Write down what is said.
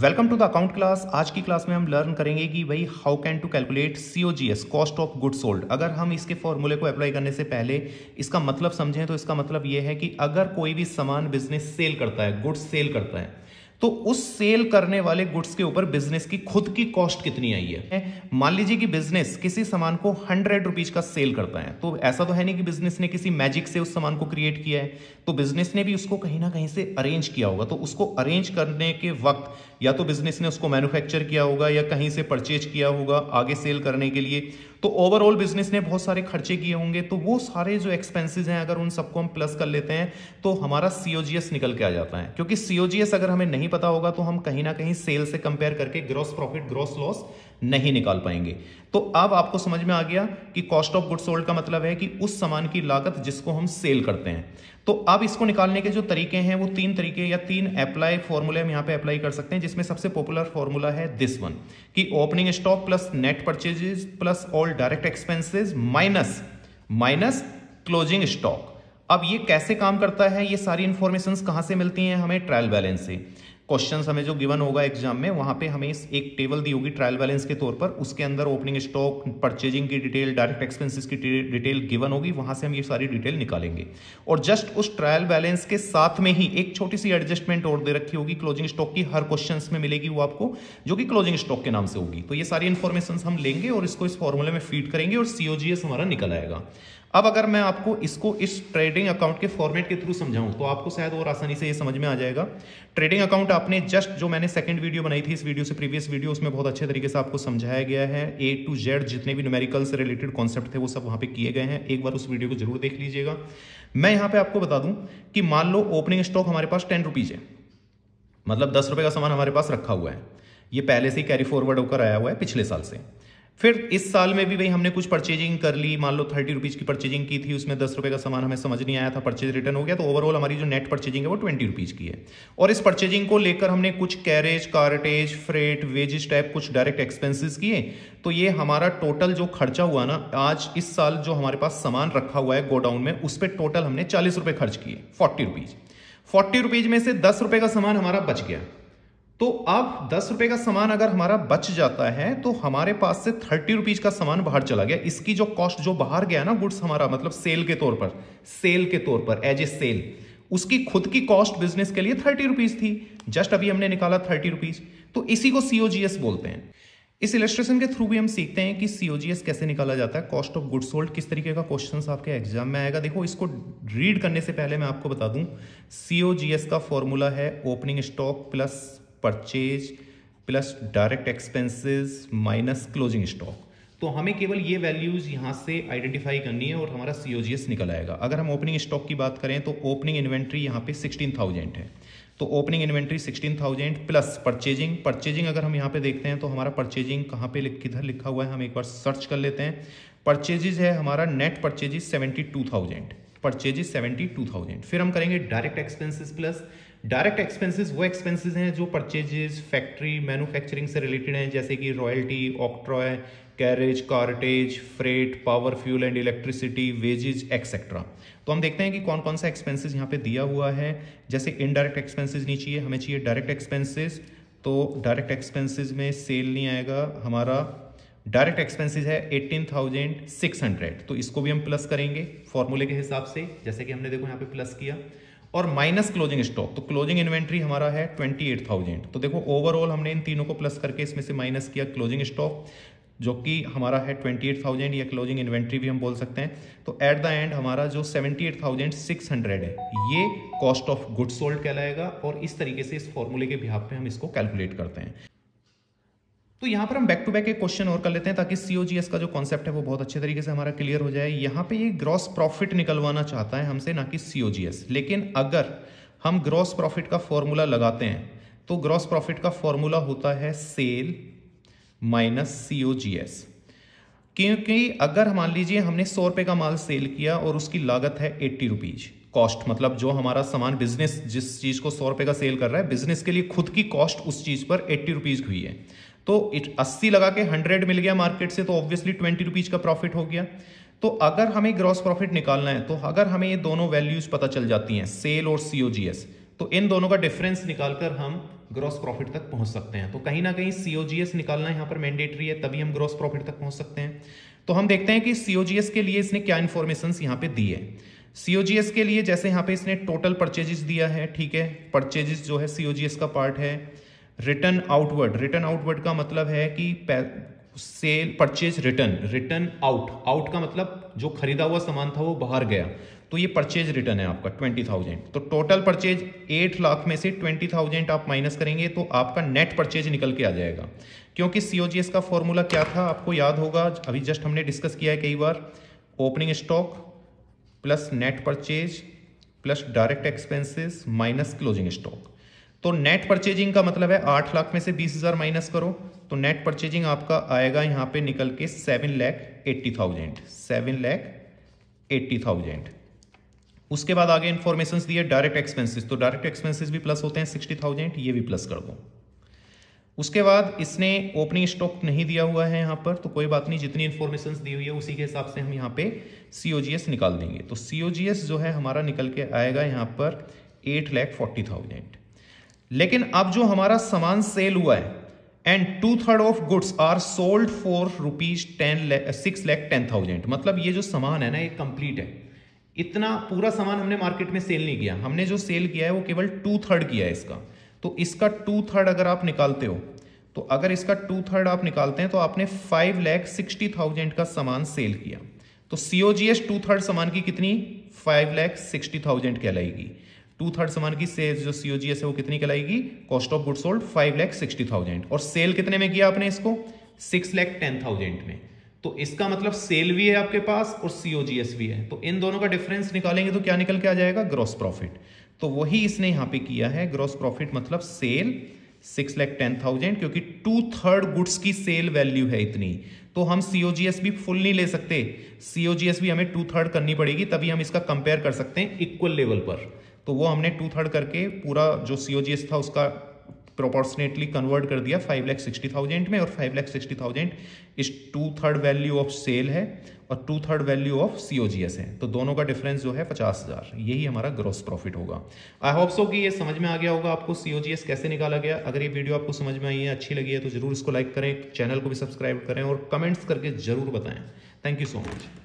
Welcome to the account class. आज की class में हम लर्न करेंगे कि भाई how can to calculate COGS, cost of goods sold. अगर हम इसके फॉर्मूले को अप्लाई करने से पहले इसका मतलब समझें तो इसका मतलब ये है कि अगर कोई भी सामान बिजनेस सेल करता है, गुड्स सेल करता है, तो उस सेल करने वाले गुड्स के ऊपर बिजनेस की खुद की कॉस्ट कितनी आई है। मान लीजिए कि बिजनेस किसी सामान को 100 रुपीज का सेल करता है, तो ऐसा तो है नहीं कि बिजनेस ने किसी मैजिक से उस सामान को क्रिएट किया है, तो बिजनेस ने भी उसको कहीं ना कहीं से अरेंज किया होगा। तो उसको अरेंज करने के वक्त या तो बिजनेस ने उसको मैन्युफैक्चर किया होगा या कहीं से परचेज किया होगा आगे सेल करने के लिए। तो ओवरऑल बिजनेस ने बहुत सारे खर्चे किए होंगे, तो वो सारे जो एक्सपेंसेस हैं अगर उन सबको हम प्लस कर लेते हैं तो हमारा COGS निकल के आ जाता है। क्योंकि COGS अगर हमें नहीं पता होगा तो हम कहीं ना कहीं सेल से कंपेयर करके ग्रॉस प्रॉफिट, ग्रॉस लॉस नहीं निकाल पाएंगे। तो अब आपको समझ में आ गया कि कॉस्ट ऑफ गुड्स सोल्ड का मतलब है कि उस सामान की लागत जिसको हम सेल करते हैं। तो अब इसको निकालने के जो तरीके हैं वो 3 तरीके या 3 अप्लाई फॉर्मूले हम यहां पे अप्लाई कर सकते हैं, जिसमें सबसे पॉपुलर फॉर्मूला है दिस वन कि opening stock plus net purchases plus all direct expenses minus closing stock. अब ये कैसे काम करता है, ये सारी इंफॉर्मेशंस कहां से मिलती हैं हमें? ट्रायल बैलेंस से। क्वेश्चंस हमें जो गिवन होगा एग्जाम में, वहां पे हमें एक टेबल दी होगी ट्रायल बैलेंस के तौर पर, उसके अंदर ओपनिंग स्टॉक, परचेजिंग की डिटेल, डायरेक्ट एक्सपेंसेस की डिटेल गिवन होगी, वहां से हम ये सारी डिटेल निकालेंगे। और जस्ट उस ट्रायल बैलेंस के साथ में ही एक छोटी सी एडजस्टमेंट और दे रखी होगी क्लोजिंग स्टॉक की, हर क्वेश्चन में मिलेगी वो आपको, जो कि क्लोजिंग स्टॉक के नाम से होगी। तो ये सारी इंफॉर्मेशन हम लेंगे और इसको इस फॉर्मूले में फीड करेंगे और COGS हमारा निकल आएगा। अब अगर मैं आपको इसको इस ट्रेडिंग अकाउंट के फॉर्मेट के थ्रू समझाऊं तो आपको शायद और आसानी से ये समझ में आ जाएगा। ट्रेडिंग अकाउंट आपने जस्ट जो मैंने सेकंड वीडियो बनाई थी, इस वीडियो से प्रीवियस वीडियो, उसमें बहुत अच्छे तरीके से आपको समझाया गया है। A to Z जितने भी न्यूमेरिकल से रिलेटेड कॉन्सेप्ट थे वो सब वहां पे किए गए हैं। एक बार उस वीडियो को जरूर देख लीजिएगा। मैं यहां पे आपको बता दूं कि मान लो ओपनिंग स्टॉक हमारे पास 10 रुपीज है, मतलब 10 रुपए का सामान हमारे पास रखा हुआ है। ये पहले से ही कैरी फॉरवर्ड होकर आया हुआ है पिछले साल से। फिर इस साल में भी भाई हमने कुछ परचेजिंग कर ली, मान लो 30 रुपीज की परचेजिंग की थी, उसमें 10 रुपए का सामान हमें समझ नहीं आया था, परचेज रिटर्न हो गया, तो ओवरऑल हमारी जो नेट परचेजिंग है वो 20 रुपीज की है। और इस परचेजिंग को लेकर हमने कुछ carriage, cartage, freight, wages type कुछ डायरेक्ट एक्सपेंसेस किए। तो ये हमारा टोटल जो खर्चा हुआ ना, आज इस साल जो हमारे पास सामान रखा हुआ है गोडाउन में, उस पर टोटल हमने 40 रुपए खर्च किए, 40 रुपीज। 40 रुपीज में से 10 रुपए का सामान हमारा बच गया। तो अब 10 रुपए का सामान अगर हमारा बच जाता है तो हमारे पास से 30 रुपीज का सामान बाहर चला गया। इसकी जो कॉस्ट जो बाहर गया ना गुड्स हमारा, मतलब सेल के तौर पर एज ए सेल, उसकी खुद की कॉस्ट बिजनेस के लिए 30 रुपीज थी। जस्ट अभी हमने निकाला 30 रुपीज, तो इसी को COGS बोलते हैं। इस इलस्ट्रेशन के थ्रू भी हम सीखते हैं कि COGS कैसे निकाला जाता है, कॉस्ट ऑफ गुड्स सोल्ड किस तरीके का क्वेश्चन आपके एग्जाम में आएगा। देखो, इसको रीड करने से पहले मैं आपको बता दूं, COGS का फॉर्मूला है opening stock plus purchase plus direct expenses minus closing stock. तो हमें केवल ये वैल्यूज यहां से आइडेंटिफाई करनी है और हमारा COGS निकल आएगा। अगर हम ओपनिंग स्टॉक की बात करें तो ओपनिंग इन्वेंट्री यहां पे 16,000 है, तो ओपनिंग इन्वेंट्री 16,000 प्लस परचेजिंग अगर हम यहां पे देखते हैं तो हमारा परचेजिंग कहां पे किधर लिखा हुआ है, हम एक बार सर्च कर लेते हैं। परचेजिज है हमारा, नेट परचेजिज 72,000, परचेजिज 72,000। फिर हम करेंगे direct expenses plus direct expenses, वो एक्सपेंसेस हैं जो परचेजेस, फैक्ट्री, मैन्युफैक्चरिंग से रिलेटेड हैं, जैसे कि royalty, octroi, carriage, cartage, freight, power, fuel and electricity, wages etcetera. तो हम देखते हैं कि कौन कौन सा एक्सपेंसेस यहाँ पे दिया हुआ है। जैसे इनडायरेक्ट एक्सपेंसेस नहीं चाहिए, हमें चाहिए डायरेक्ट एक्सपेंसेस। तो डायरेक्ट एक्सपेंसेस में सेल नहीं आएगा, हमारा डायरेक्ट एक्सपेंसेस है 18,600, तो इसको भी हम प्लस करेंगे फॉर्मूले के हिसाब से, जैसे कि हमने देखो यहाँ पे प्लस किया। और माइनस क्लोजिंग स्टॉक, तो क्लोजिंग इन्वेंट्री हमारा है 28,000। तो देखो ओवरऑल हमने इन तीनों को प्लस करके इसमें से माइनस किया क्लोजिंग स्टॉक, जो कि हमारा है 28,000 या क्लोजिंग इन्वेंट्री भी हम बोल सकते हैं। तो एट द एंड हमारा जो 78,600 है ये कॉस्ट ऑफ गुड्स सोल्ड कहलाएगा। और इस तरीके से इस फॉर्मूले के बिहाफ पे हम इसको कैलकुलेट करते हैं। तो यहां पर हम बैक टू बैक एक क्वेश्चन और कर लेते हैं ताकि COGS का जो कॉन्सेप्ट है वो बहुत अच्छे तरीके से हमारा क्लियर हो जाए। यहां पे ये ग्रॉस प्रॉफिट निकलवाना चाहता है हमसे, ना कि COGS। लेकिन अगर हम ग्रॉस प्रॉफिट का फॉर्मूला लगाते हैं तो ग्रॉस प्रॉफिट का फॉर्मूला होता है सेल माइनस COGS। क्योंकि अगर मान लीजिए हमने 100 रुपए का माल सेल किया और उसकी लागत है 80 रुपीज, कॉस्ट मतलब जो हमारा सामान बिजनेस जिस चीज को 100 रुपए का सेल कर रहा है, बिजनेस के लिए खुद की कॉस्ट उस चीज पर 80 रुपीज हुई है। तो 80 लगा के 100 मिल गया मार्केट से, तो ऑब्वियसली 20 रुपीज का प्रॉफिट हो गया। तो अगर हमें ग्रॉस प्रॉफिट निकालना है, तो अगर हमें ये दोनों वैल्यूज पता चल जाती हैं, सेल और COGS, तो इन दोनों का डिफरेंस निकालकर हम ग्रॉस प्रॉफिट तक पहुंच सकते हैं। तो कहीं ना कहीं सीओजीएस निकालना यहाँ पर मैंडेटरी है, तभी हम ग्रॉस प्रॉफिट तक पहुंच सकते हैं। तो हम देखते हैं कि सीओजीएस के लिए इसने क्या इंफॉर्मेशन यहाँ पे दी है। सीओजीएस के लिए जैसे यहाँ पे इसने टोटल परचेजेस दिया है, ठीक है, परचेजेस जो है सीओजीएस का पार्ट है। रिटर्न आउटवर्ड का मतलब है कि सेल परचेज रिटर्न आउट का मतलब जो खरीदा हुआ सामान था वो बाहर गया, तो ये परचेज रिटर्न है आपका 20,000। तो टोटल परचेज 8 लाख में से 20,000 आप माइनस करेंगे तो आपका नेट परचेज निकल के आ जाएगा। क्योंकि सीओजीएस का फॉर्मूला क्या था आपको याद होगा, अभी जस्ट हमने डिस्कस किया है कई बार, opening stock plus net purchase plus direct expenses minus closing stock. तो नेट परचेजिंग का मतलब है 8 लाख में से 20,000 माइनस करो, तो नेट परचेजिंग आपका आएगा यहाँ पे निकल के 7,80,000। उसके बाद आगे इंफॉर्मेशन दी है डायरेक्ट एक्सपेंसेस, तो डायरेक्ट एक्सपेंसेस भी प्लस होते हैं 60,000, ये भी प्लस कर दो। उसके बाद इसने ओपनिंग स्टॉक नहीं दिया हुआ है यहाँ पर, तो कोई बात नहीं, जितनी इंफॉर्मेशन दी हुई है उसी के हिसाब से हम यहाँ पे सीओजीएस निकाल देंगे। तो सीओजीएस जो है हमारा निकल के आएगा यहाँ पर 8,40,000। लेकिन अब जो हमारा सामान सेल हुआ है and 2/3 of goods are sold for ₹6,10,000, मतलब ये जो सामान है ना ये कंप्लीट है। इतना पूरा सामान हमने मार्केट में सेल नहीं किया, हमने जो सेल किया है वो केवल 2/3 किया है इसका। तो इसका 2/3 अगर आप निकालते हो, तो अगर इसका 2/3 आप निकालते हैं तो आपने 5,60,000 का सामान सेल किया। तो सीओजीएस 2/3 सामान की कितनी 5,60,000 कहलाएगी। 2/3 सामान की सेल्स जो सीओजीएस है वो कितनी कहलाएगी, कॉस्ट ऑफ गुड सोल्ड 5,60,000। और सेल कितने में किया आपने इसको 6,10,000 में। तो इसका मतलब सेल भी है आपके पास और सीओजीएस भी है, तो इन दोनों का डिफरेंस निकालेंगे तो क्या निकल के आ जाएगा, ग्रॉस प्रॉफिट। तो वही इसने यहां पे किया है, ग्रॉस प्रॉफिट मतलब सेल 6,10,000, क्योंकि 2/3 गुड्स की सेल वैल्यू है इतनी। तो हम सीओजीएस भी फुल नहीं ले सकते, सीओजीएस भी हमें 2/3 करनी पड़ेगी, तभी हम इसका कंपेयर कर सकते हैं इक्वल लेवल पर। तो वो हमने 2/3 करके पूरा जो सीओजीएस था उसका प्रोपोर्शनेटली कन्वर्ट कर दिया 5,60,000 में, और 5,60,000 इस 2/3 वैल्यू ऑफ सेल है और 2/3 वैल्यू ऑफ सीओजीएस है। तो दोनों का डिफरेंस जो है 50,000, यही हमारा ग्रॉस प्रॉफिट होगा। आई होप सो कि ये समझ में आ गया होगा आपको सीओजीएस कैसे निकाला गया। अगर ये वीडियो आपको समझ में आई है, अच्छी लगी है, तो जरूर इसको लाइक करें, चैनल को भी सब्सक्राइब करें और कमेंट्स करके जरूर बताएं। Thank you so much.